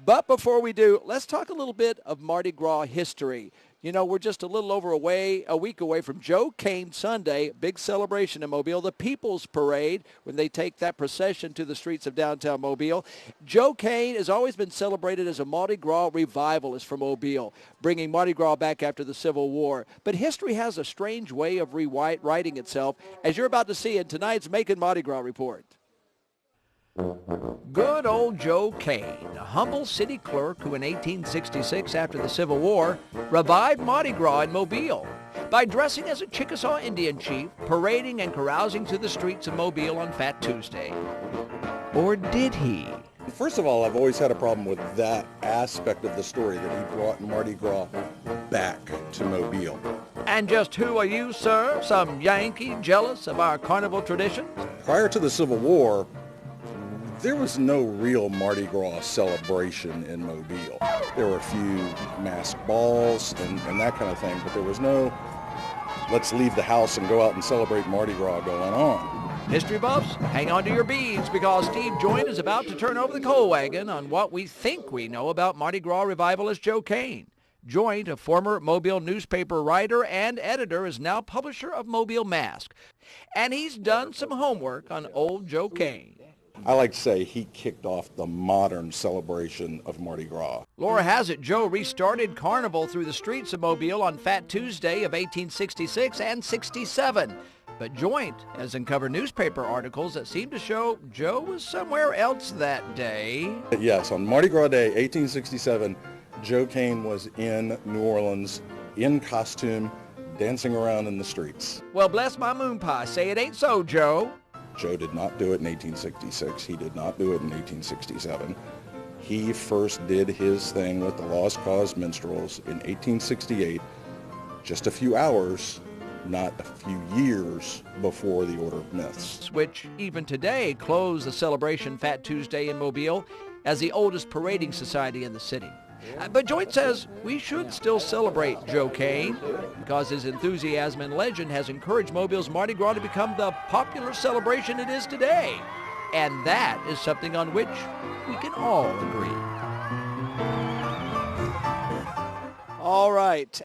But before we do, let's talk a little bit of Mardi Gras history. You know, we're just a little over a week away from Joe Cain Sunday, big celebration in Mobile, the People's Parade, when they take that procession to the streets of downtown Mobile. Joe Cain has always been celebrated as a Mardi Gras revivalist from Mobile, bringing Mardi Gras back after the Civil War. But history has a strange way of rewriting itself, as you're about to see in tonight's Makin Mardi Gras report. Good old Joe Cain, a humble city clerk who in 1866, after the Civil War, revived Mardi Gras in Mobile by dressing as a Chickasaw Indian chief, parading and carousing through the streets of Mobile on Fat Tuesday. Or did he? First of all, I've always had a problem with that aspect of the story, that he brought Mardi Gras back to Mobile. And just who are you, sir? Some Yankee jealous of our carnival traditions? Prior to the Civil War, there was no real Mardi Gras celebration in Mobile. There were a few masked balls and that kind of thing, but there was no, let's leave the house and go out and celebrate Mardi Gras going on. History buffs, hang on to your beads, because Steve Joynt is about to turn over the coal wagon on what we think we know about Mardi Gras revivalist Joe Cain. Joynt, a former Mobile newspaper writer and editor, is now publisher of Mobile Mask. And he's done some homework on old Joe Cain. I like to say he kicked off the modern celebration of Mardi Gras. Laura has it Joe restarted Carnival through the streets of Mobile on Fat Tuesday of 1866 and 67. But Joynt has uncovered newspaper articles that seem to show Joe was somewhere else that day. Yes, on Mardi Gras Day, 1867, Joe Cain was in New Orleans in costume, dancing around in the streets. Well, bless my moon pie. Say it ain't so, Joe. Joe did not do it in 1866. He did not do it in 1867. He first did his thing with the Lost Cause Minstrels in 1868, just a few hours, not a few years before the Order of Myths. Which even today close the celebration Fat Tuesday in Mobile as the oldest parading society in the city. But Joynt says we should still celebrate Joe Cain because his enthusiasm and legend has encouraged Mobile's Mardi Gras to become the popular celebration it is today. And that is something on which we can all agree. All right.